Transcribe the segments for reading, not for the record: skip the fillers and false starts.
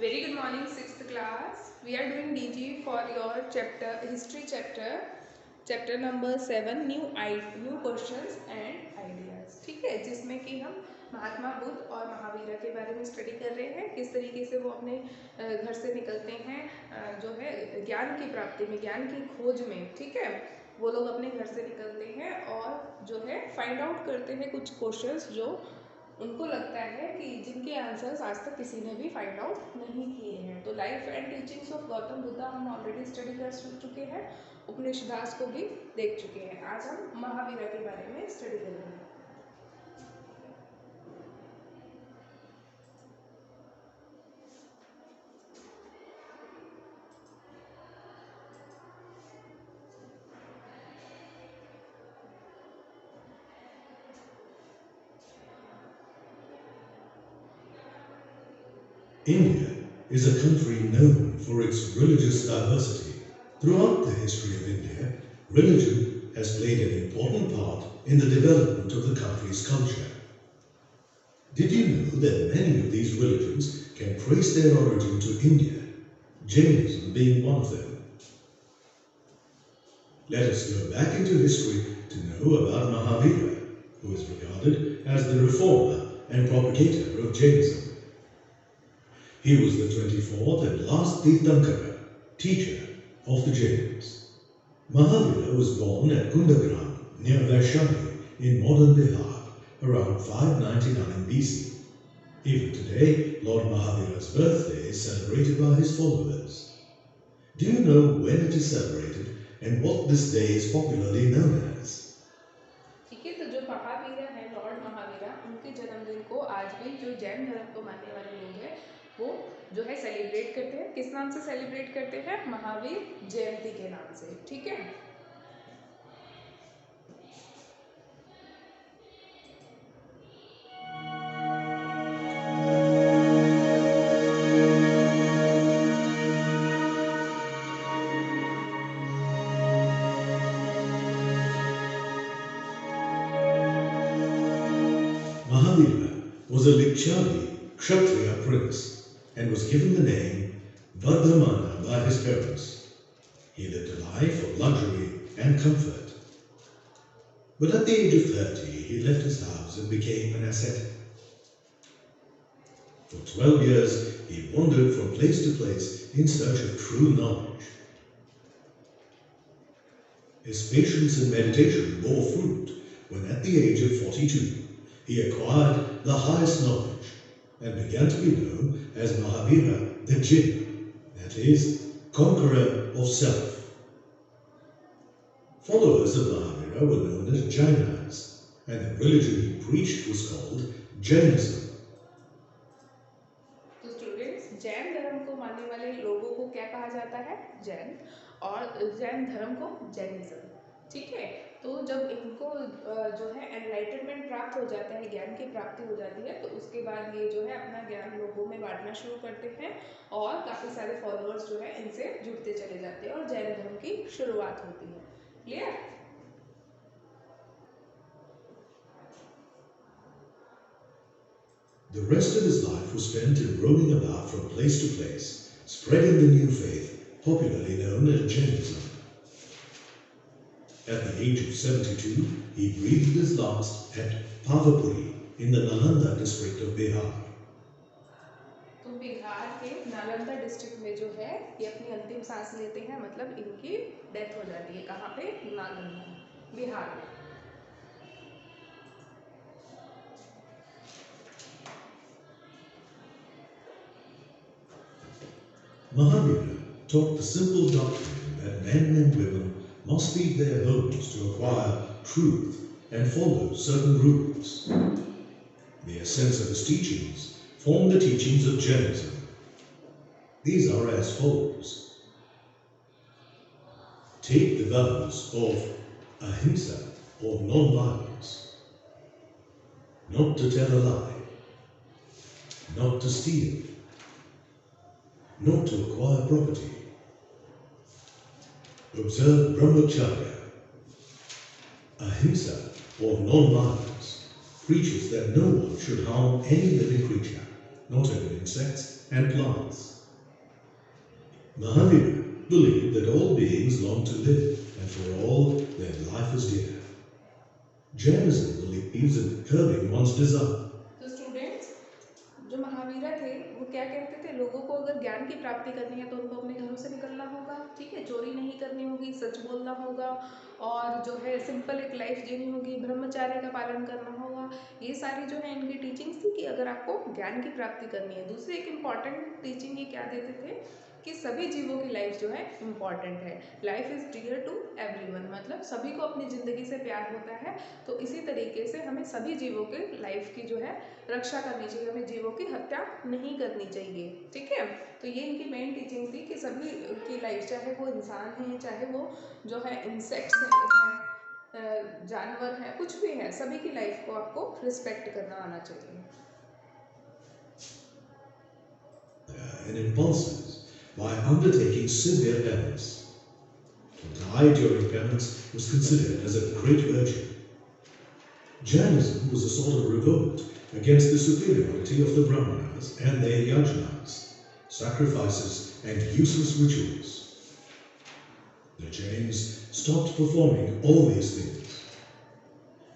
Very good morning, 6th class. We are doing DG for your chapter history chapter number 7 new questions and ideas. ठीक है, जिसमें कि हम महात्मा बुद्ध और महावीर के बारे में स्टडी कर रहे हैं, किस तरीके से वो अपने घर से निकलते हैं, जो है ज्ञान की प्राप्ति में, ज्ञान की खोज में, ठीक है, वो लोग अपने घर से निकलते हैं और जो है फाइंड आउट करते हैं कुछ क्वेश्चंस जो उनको लगता है कि जिनके आंसर्स आज तक किसी ने भी फाइंड आउट नहीं किए हैं। तो life and teachings of Gautam Buddha हम ऑलरेडी स्टडी कर चुके हैं, उपनिषदास को भी देख चुके हैं। आज हम महावीर के बारे में स्टडी करेंगे। India is a country known for its religious diversity. Throughout the history of India, religion has played an important part in the development of the country's culture. Did you know that many of these religions can trace their origin to India, Jainism being one of them? Let us go back into history to know about Mahavira, who is regarded as the reformer and propagator of Jainism. He was the 24th and last Tirthankara, teacher of the Jains. Mahavira was born at Kundagram near Vaishali in modern Bihar around 599 BC. Even today, Lord Mahavira's birthday is celebrated by his followers. Do you know when it is celebrated and what this day is popularly known as? ठीक है, तो जो महावीरा है, Lord Mahavira, उनके जन्मदिन को आज भी जो जैन धर्म को मानने वाले लोग हैं वो जो है सेलिब्रेट करते हैं। किस नाम से सेलिब्रेट करते हैं? महावीर जयंती के नाम से, ठीक है। Mahavira was a Likchavi Kshatriya prince and was given the name Vardhamana by his parents. He lived a life of luxury and comfort. But at the age of 30, he left his house and became an ascetic. For 12 years, he wandered from place to place in search of true knowledge. His patience and meditation bore fruit when at the age of 42, he acquired the highest knowledge and began to be known as Mahavira the Jin, that is, conqueror of self. Followers of Mahavira were known as Jainas, and the religion he preached was called Jainism. तो students, Jain धर्म को मानने वाले लोगों को क्या कहा जाता है? जैन। और जैन धर्म को जैनिज्म, ठीक है। तो जब इनको जो है एनलाइटनमेंट प्राप्त हो जाता है, ज्ञान की प्राप्ति हो जाती है, तो उसके बाद ये जो है अपना ज्ञान लोगों में बांटना शुरू करते हैं और काफ़ी सारे फॉलोअर्स जो है इनसे जुड़ते चले जाते हैं और जैन धर्म की शुरुआत होती है। Clear? The rest of his life was spent in roaming about from place to place, spreading the new faith, popularly known as Jainism. At the age of 72, he breathed his last at Pavapuri in the Nalanda district of Bihar. तो बिहार के Nalanda district में जो है ये अपनी अंतिम सांस लेते हैं, मतलब इनकी डेथ हो जाती है। कहाँ पे? नालंदा, बिहार में। Mahavira taught the simple doctrine that men and women must leave their homes to acquire truth and follow certain rules. The essence of his teachings form the teachings of Jainism. These are as follows. Take the vows of ahimsa or non-violence, not to tell a lie, not to steal, not to acquire property. Observe brahmacharya. Ahimsa or non-violence preaches that no one should harm any living creature, not over insects and plants. Mahavira believed that all beings long to live, and for all their life is dear. Jainism believes in curbing one's desire. तो students, जो महावीरा थे वो क्या कहते थे, लोगों को अगर ज्ञान की प्राप्ति करनी है तो उनको अपने घरों से निकलना होगा, ठीक है, चोरी नहीं करनी होगी, सच बोलना होगा, और जो है सिंपल एक लाइफ जीनी होगी, ब्रह्मचर्य का पालन करना होगा। ये सारी जो है इनकी टीचिंग्स थी कि अगर आपको ज्ञान की प्राप्ति करनी है। दूसरी एक इम्पॉर्टेंट टीचिंग ये क्या देते थे कि सभी जीवों की लाइफ जो है इम्पॉर्टेंट है। Life is dear to everyone, मतलब सभी को अपनी ज़िंदगी से प्यार होता है। तो इसी तरीके से हमें सभी जीवों के लाइफ की जो है रक्षा करनी चाहिए, हमें जीवों की हत्या नहीं करनी चाहिए, ठीक है। तो ये इनकी मेन टीचिंग थी कि सभी की लाइफ, चाहे वो इंसान हैं, चाहे वो जो है इंसेक्ट्स हैं, जानवर हैं, कुछ भी है, सभी की लाइफ को आपको रिस्पेक्ट करना आना चाहिए। And impulses by undertaking severe penance. To die during penance was considered as a great virtue. Jainism was a sort of revolt against the superiority of the Brahmanas and their yajnas, sacrifices and useless rituals. The Jains stopped performing all these things.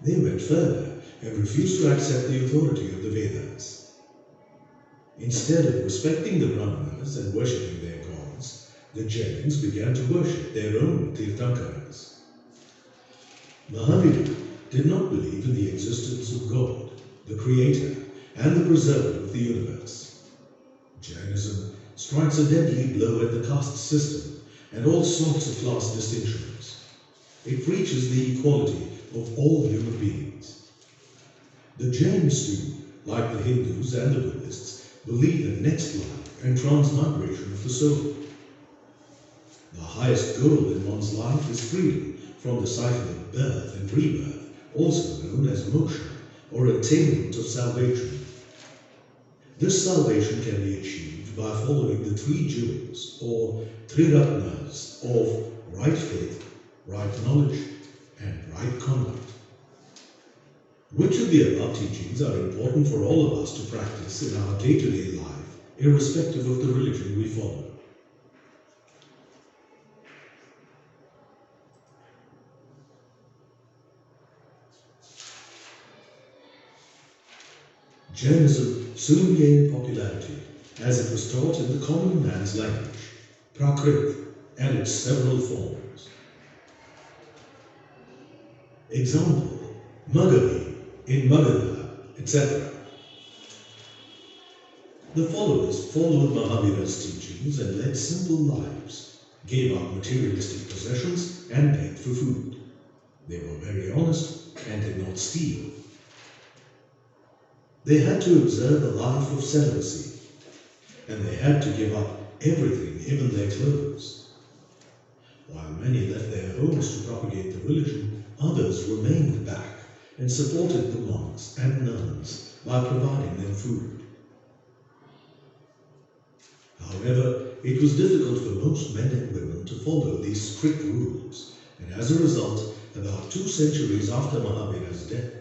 They went further and refused to accept the authority of the Vedas. Instead of respecting the Brahmanas and worshipping their gods, the Jains began to worship their own Tirthankaras. Mahavira did not believe in the existence of God, the creator and the preserver of the universe. Jainism strikes a deadly blow at the caste system and all sorts of class distinctions. It preaches the equality of all human beings. The Jains too, like the Hindus and the Buddhists, believe in next life and transmigration of the soul. The highest goal in one's life is freedom from the cycle of birth and rebirth, also known as moksha, or attainment of salvation. This salvation can be achieved by following the three jewels, or triratnas, of right faith, right knowledge, and right conduct. Which of the above teachings are important for all of us to practice in our day-to-day life, irrespective of the religion we follow? Jainism soon gained popularity as it was taught in the common man's language, Prakrit, and its several forms. Example, Magadhi in Magadha, etc. The followers followed Mahavira's teachings and led simple lives, gave up materialistic possessions and begged for food. They were very honest and did not steal. They had to observe a life of celibacy, and they had to give up everything, even their clothes. While many left their homes to propagate the religion, others remained back and supported the monks and nuns by providing them food. However, it was difficult for most men and women to follow these strict rules, and as a result, about 2 centuries after Mahavira's death,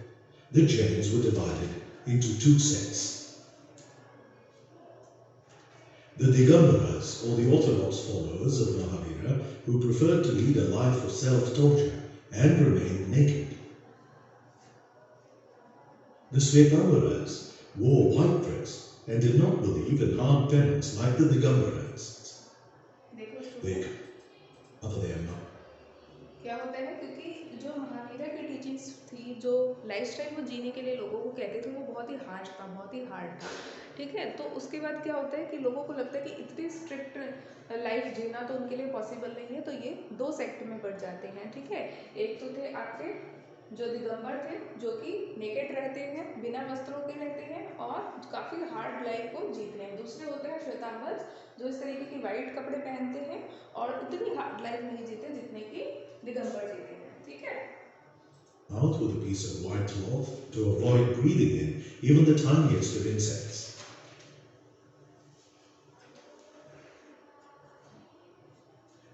the Jains were divided into 2 sects. The Digambaras, or the orthodox followers of Mahavira, who preferred to lead a life of self-torture and remained naked. The Svetambaras wore white dress and did not believe in hard penance like the Digambarists. They are not. क्या होता है, क्योंकि जो महावीरा की teachings थी, जो lifestyle वो जीने के लिए लोगों को कहते थे, वो बहुत ही हार्श था, बहुत ही हार्ड था, ठीक है। तो उसके बाद क्या होता है कि लोगों को लगता है कि इतनी स्ट्रिक्ट लाइफ जीना तो उनके लिए पॉसिबल नहीं है, तो ये 2 सेक्ट में बढ़ जाते हैं, ठीक है। एक तो थे आपके जो दिगंबर थे, जो कि नेकेड रहते हैं, बिना वस्त्रों के रहते हैं और काफ़ी हार्ड लाइफ को जीते हैं। दूसरे होते हैं श्वेतांबर, जो इस तरीके की वाइट कपड़े पहनते हैं और उतनी हार्ड लाइफ नहीं जीते जितने की दिगंबर जीते हैं, ठीक है। Out with a piece of white cloth to avoid breathing in even the tiniest of insects.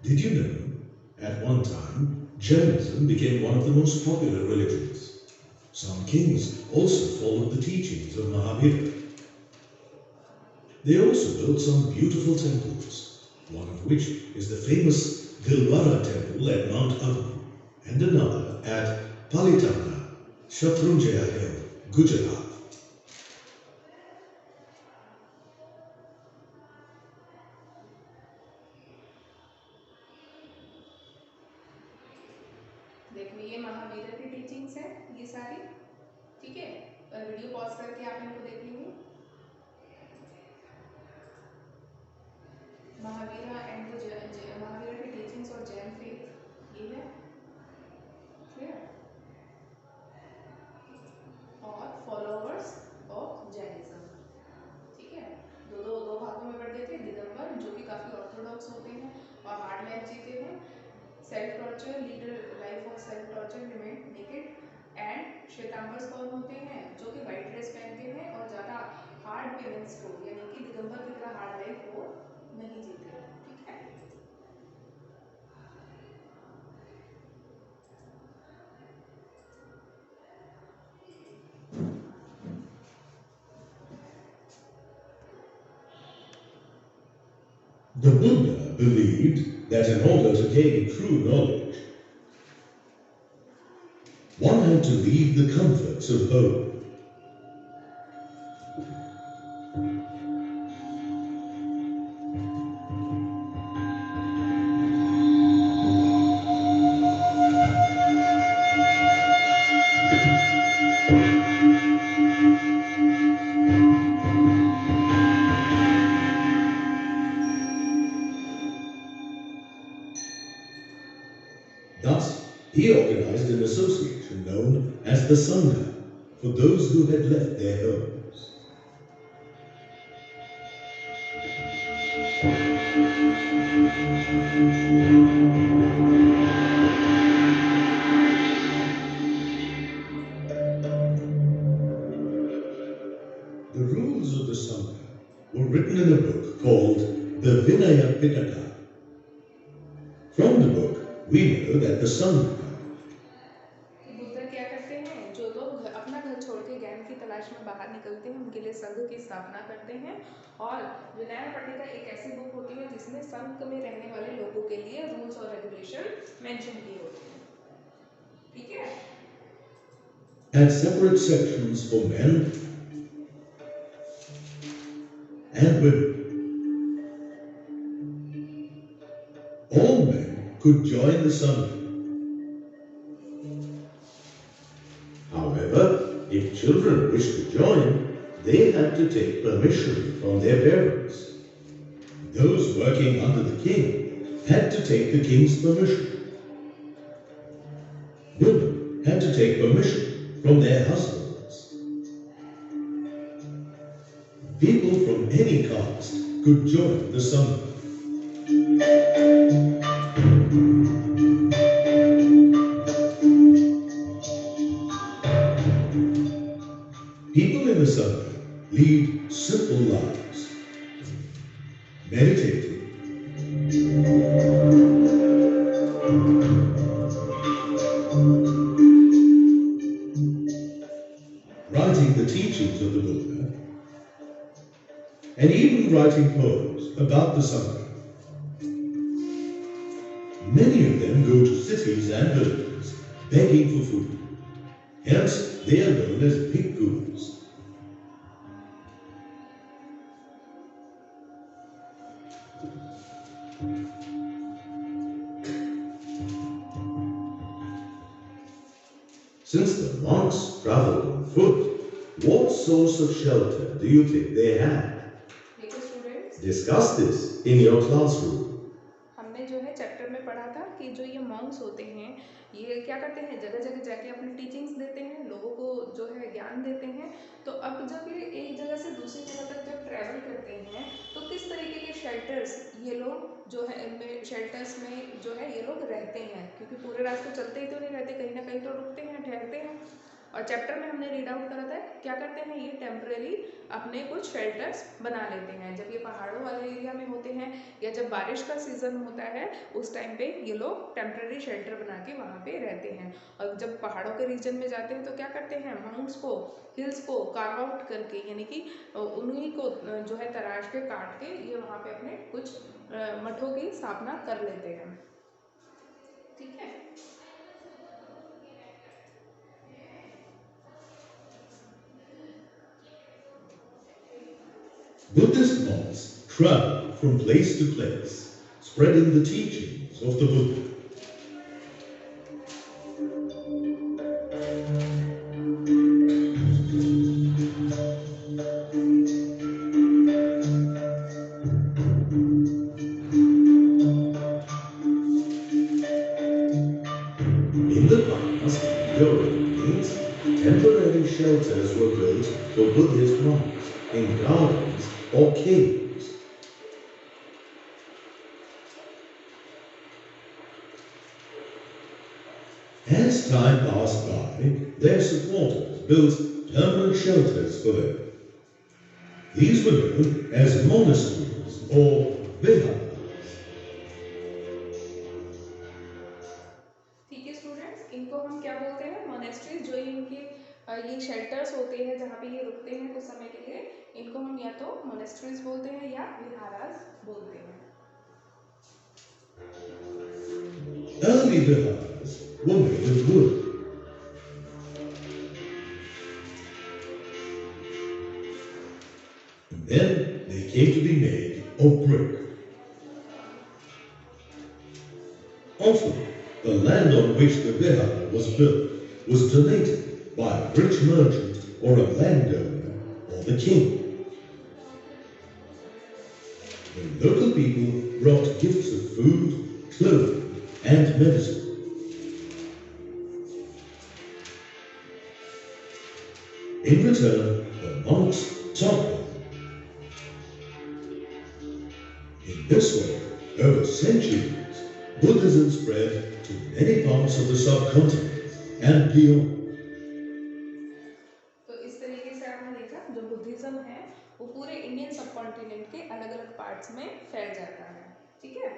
Did you know, at one time, Jainism became one of the most popular religions. Some kings also followed the teachings of Mahavira. They also built some beautiful temples, one of which is the famous Dilwara temple at Mount Abu, and another at Palitana, Shatrunjaya Hill, Gujarat. देखो ये महावीर की teachings है ये सारी, ठीक है। Video pause करके आप इनको देख लीजिए। महावीरा एंड महावीरा की टीचिंग्स और जैन फेथ ये है, क्लियर। और फॉलोअर्स ऑफ जैनिज्म, ठीक है। दो दो दो भागों में बढ़ देते हैं। दिगंबर जो कि काफ़ी ऑर्थोडॉक्स होते हैं और हार्ड लाइफ जीते हैं, self torture leader life of self torture remain naked. And Shvetambars कौन होते हैं जो कि वाइट ड्रेस पहनते हैं और ज़्यादा हार्ड पेमेंट्स को यानी कि दिगंबर की तरह हार्ड लाइफ को नहीं जीते, ठीक है। The Buddha believed that in order to gain true knowledge, one had to leave the comforts of home. Thus, he organized an association known as the Sangha for those who had left their homes. The rules of the Sangha were written in a book called the Vinaya Pitaka. From the book, we know that the Sangha Buddha क्या करते हैं, जो लोग अपना घर छोड़ के ज्ञान की तलाश में बाहर निकलते हैं उनके लिए संघ की स्थापना करते हैं। और विनय पट्टिका एक ऐसी बुक होती है जिसमें संघ में रहने वाले लोगों के लिए रूल्स और रेगुलेशन मेंशन किए होते हैं, ठीक है। had separate sections for men and women. All men could join the Sangha. However, if children wished to join, they had to take permission from their parents. Those working under the king had to take the king's permission. Women had to take permission from their husbands. People from any caste could join the Sangha. People in the Sangha lead simple lives, meditating, writing the teachings of the Buddha, and even writing poems about the Sangha. Many of them go to cities and villages begging for food. Hence, they are known as bhikkhus. Since the monks traveled on foot, what source of shelter do you think they had? देखो students, Discuss this in your classroom. हमने जो है chapter में पढ़ा था कि जो ये मॉन्क्स होते हैं ये क्या करते हैं, जगह जगह जाके अपनी टीचिंग्स देते हैं, लोगों को जो है ज्ञान देते हैं। तो अब जब ये एक जगह से दूसरी जगह तक जब ट्रैवल करते हैं तो किस तरीके के शेल्टर्स ये लोग जो है इनमें शेल्टर्स में जो है ये लोग रहते हैं, क्योंकि पूरे रास्ते चलते ही तो नहीं रहते, कहीं ना कहीं तो रुकते हैं, ठहरते हैं। और चैप्टर में हमने रीड आउट करा था क्या करते हैं, ये टेम्परेरी अपने कुछ शेल्टर्स बना लेते हैं। जब ये पहाड़ों वाले एरिया में होते हैं या जब बारिश का सीज़न होता है उस टाइम पे ये लोग टेम्परेरी शेल्टर बना के वहाँ पे रहते हैं। और जब पहाड़ों के रीजन में जाते हैं तो क्या करते हैं, माउंट्स को, हिल्स को कार्व आउट करके, यानी कि उन्हीं को जो है तराश के काट के ये वहाँ पे अपने कुछ मठों की स्थापना कर लेते हैं। ठीक है। Buddhist monks travel from place to place, spreading the teachings of the Buddha. In the past, during meetings, temporary shelters were built for Buddhist monks in gardens or caves. As time passed by, their supporters built permanent shelters for them. These were known as monasteries or viharas. ठीक है students, इनको हम क्या बोलते हैं, monasteries. जो इनके ये शेल्टर्स होते हैं जहाँ पे ये रुकते हैं कुछ समय के लिए, इनको हम या तो मोनेस्ट्रीज बोलते हैं या विहारास बोलते हैं। Early viharas were made of wood. And then they came to be made of brick. Often, the land on which the vihara was built was donated by a rich merchant or a landowner or the king. The local people brought gifts of food, clothing, and medicine. In return, the monks taught them. In this way, over centuries, Buddhism spread to many parts of the subcontinent and beyond. तो इस तरीके से आपने देखा जो Buddhism है वो पूरे इंडियन सब कॉन्टिनेंट के अलग अलग पार्ट्स में फैल जाता है। ठीक है।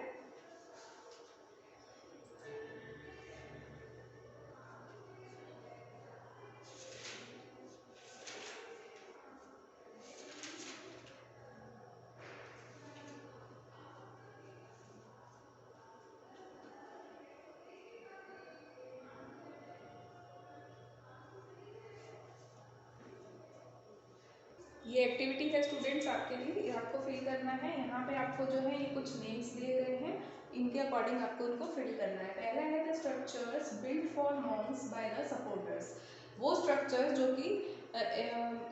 ये एक्टिविटी है स्टूडेंट्स आपके लिए, ये आपको फिल करना है। यहाँ पे आपको जो है ये कुछ नेम्स दिए गए हैं, इनके अकॉर्डिंग आपको उनको फिल करना है। पहला है the structures build for Monks by the supporters. वो स्ट्रक्चर जो कि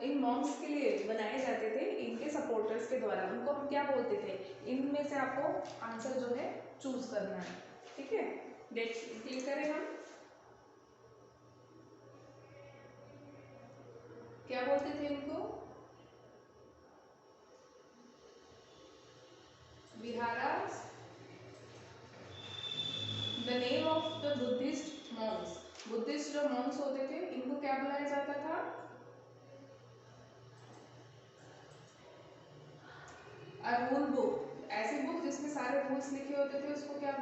इन मॉन्क्स के लिए बनाए जाते थे इनके सपोर्टर्स के द्वारा, उनको हम क्या बोलते थे। इनमें से आपको आंसर जो है चूज करना है। ठीक है, डेट क्लिक करें हम। क्या बोलते थे इनको, viharas. The name of the Buddhist monks, Buddhist जो मॉन्क्स होते थे इनको क्या बुलाया जाता था, अ रूल बुक। ऐसी बुक जिसमें सारे रूल्स लिखे होते थे उसको क्या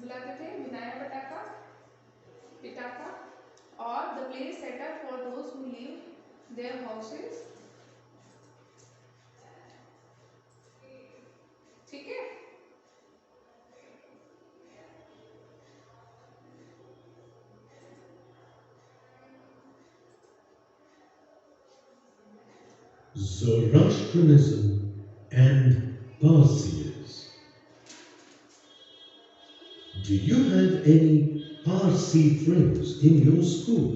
बुलाते थे, विनय पटाका, पिटाका। और the place setup for those who live their houses. ठीक है। Zoroastrianism and Parsis. Do you have any Parsi friends in your school?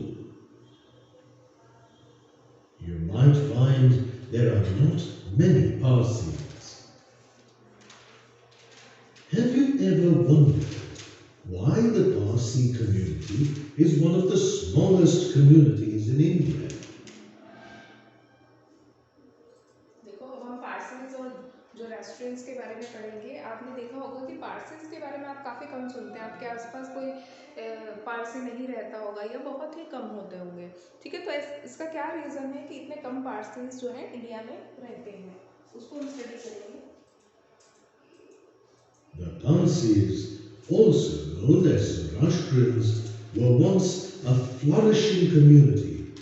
You might find there are not many Parsis. Have you ever wondered why the Parsi community is one of the smallest communities in India? देखो अब हम पार्सीज और जोरास्ट्रियंस के बारे में पढ़ेंगे। आपने देखा होगा कि पारसीज के बारे में आप काफ़ी कम सुनते हैं, आपके आसपास कोई पारसी नहीं रहता होगा या बहुत ही कम होते होंगे। ठीक है, तो इसका क्या रीज़न है कि इतने कम पारसीज जो है इंडिया में रहते हैं, उसको हम स्टडी करेंगे। The Parsis, also known as Zoroastrians, were once a flourishing community.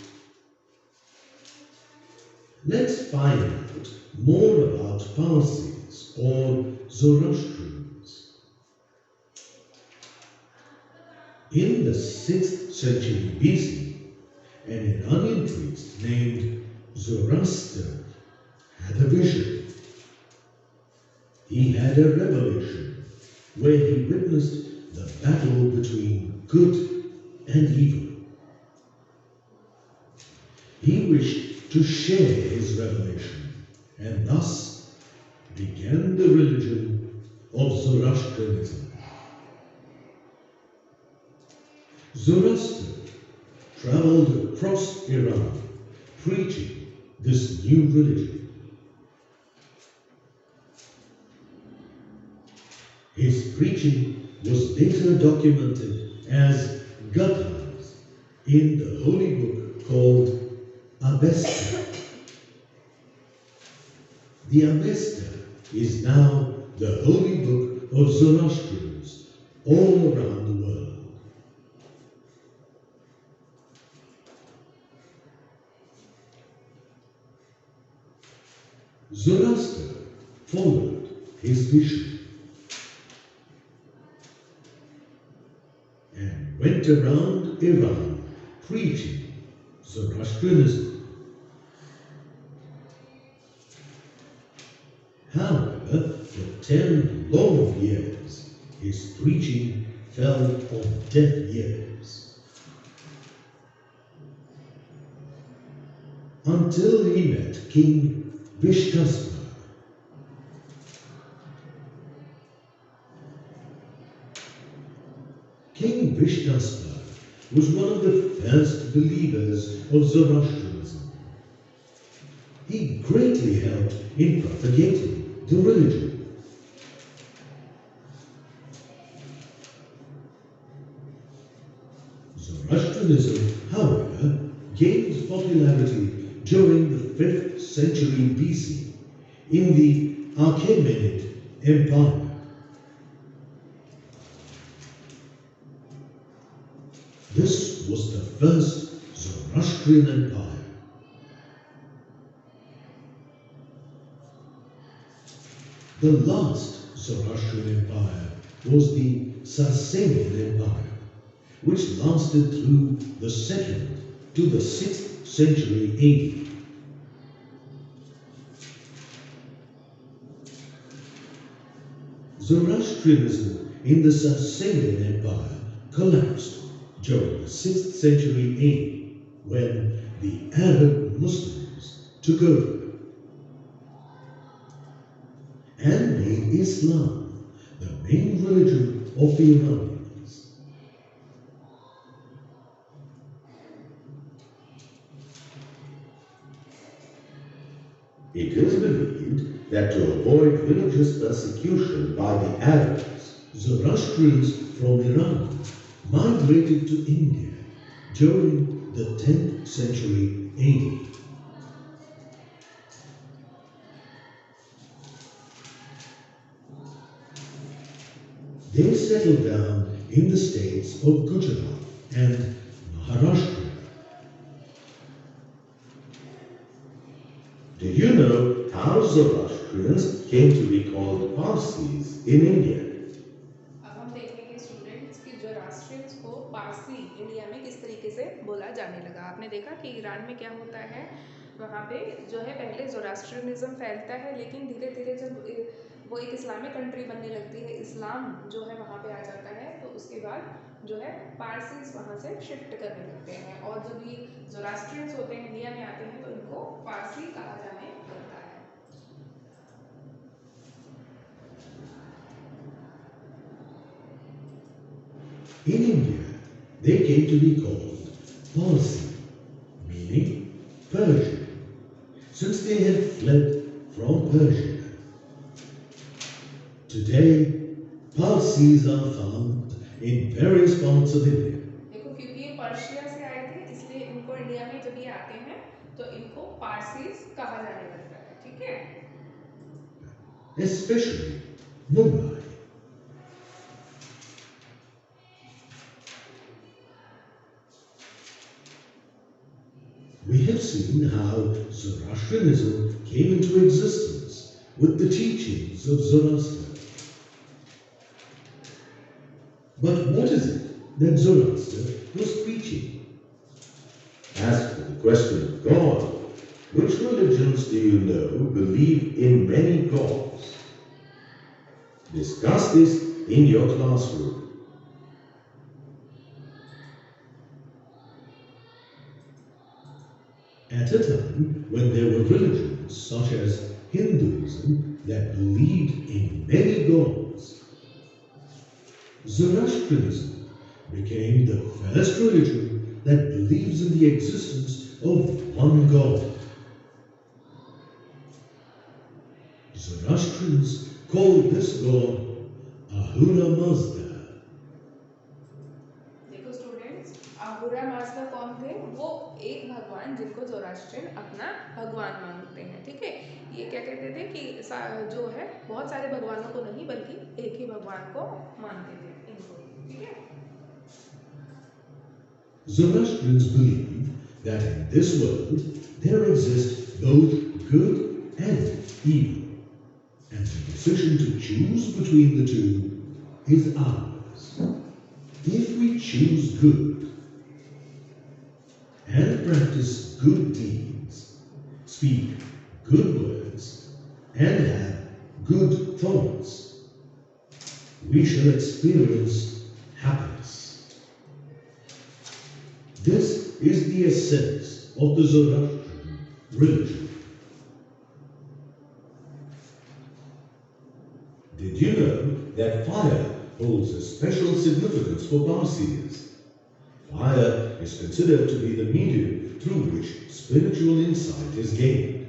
Let's find out more about Parsis or Zoroastrians. In the 6th century BC, an Iranian priest named Zoroaster had a vision. He had a revelation where he witnessed the battle between good and evil. He wished to share his revelation and thus began the religion of Zoroastrianism. Zoroaster traveled across Iran preaching this new religion. His preaching was later documented as gathas in the holy book called Avesta. The Avesta is now the holy book of Zoroastrians all around the world. Zoroaster followed his vision and went around Iran preaching Zoroastrianism. However, for 10 long years, his preaching fell on deaf ears. Until he met King Vishtaspa. King Vishtaspa was one of the first believers of Zoroastrianism. He greatly helped in propagating the religion. Zoroastrianism, however, gained popularity during the 5th century BC in the Achaemenid Empire. This was the first Zoroastrian empire. The last Zoroastrian empire was the Sasanian Empire, which lasted through the 2nd to the 6th century AD. Zoroastrianism in the Sasanian Empire collapsed during the 6th century AD when the Arab Muslims took over and made Islam the main religion of the Iranians. It is believed that to avoid religious persecution by the Arabs, Zoroastrians from Iran migrated to India during the 10th century AD. They settled down in the states of Gujarat and Maharashtra. Do you know how Zoroastrians came to be called Parsis in India? अब हम देखेंगे students कि जोरास्ट्रियंस को Parsi India में किस तरीके से बोला जाने लगा। आपने देखा कि ईरान में क्या होता है, वहाँ पे जो है पहले जोरास्ट्रियनिज्म फैलता है, लेकिन धीरे धीरे जब वो एक इस्लामिक कंट्री बनने लगती है, इस्लाम जो है वहाँ पे आ जाता है, तो उसके बाद जो है पारसीज वहाँ से शिफ्ट करने लगते हैं और जब ये जोरास्ट्रियंस होते हैं इंडिया में आते हैं तो इनको पारसी कहा जाने लगता है। In India, they came to be called Parsi, meaning Persian, since they had fled from Persia. Today, Parsis are found in various parts of India. देखो क्योंकि ये पर्शिया से आए थे इसलिए इनको इंडिया में जब ये आते हैं तो इनको पारसीज कहा जाने लगता है, ठीक है। Especially Mumbai. We have seen how Zoroastrianism came into existence with the teachings of Zoroaster. But what is it that Zoroaster was preaching? As for the question of God, which religions do you know believe in many gods? Discuss this in your classroom. At a time when there were religions such as Hinduism that believed in many gods, Zoroastrianism became the first religion that believes in the existence of one God. Zoroastrians call this God Ahura Mazda. देखो students, अहुरा Mazda कौन थे? वो एक भगवान जिनको ज़ोरास्ट्रियन अपना भगवान मानते हैं, ठीक है। ये क्या कहते थे कि जो है बहुत सारे भगवानों को नहीं बल्कि एक ही भगवान को मानते थे इनको, ठीक है। Zoroastrians believe that in this world there exist both good and evil, and the decision to choose between the two is ours. If we choose good and practice good deeds, speak good words, and have good thoughts, we shall experience happiness. This is the essence of the Zoroastrian religion. Did you know that fire holds a special significance for Parsis? Fire is considered to be the medium through which spiritual insight is gained.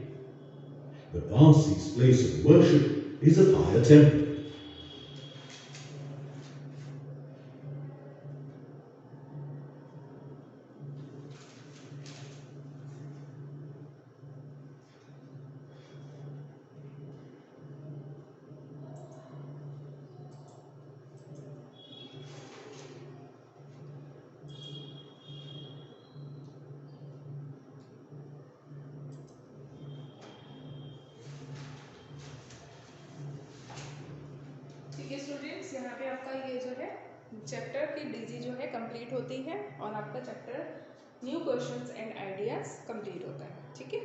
The Parsis' place of worship is a fire temple. ठीक है students, यहाँ पे आपका ये जो है chapter की DG जो है कंप्लीट होती है और आपका chapter new questions and ideas complete होता है, ठीक है।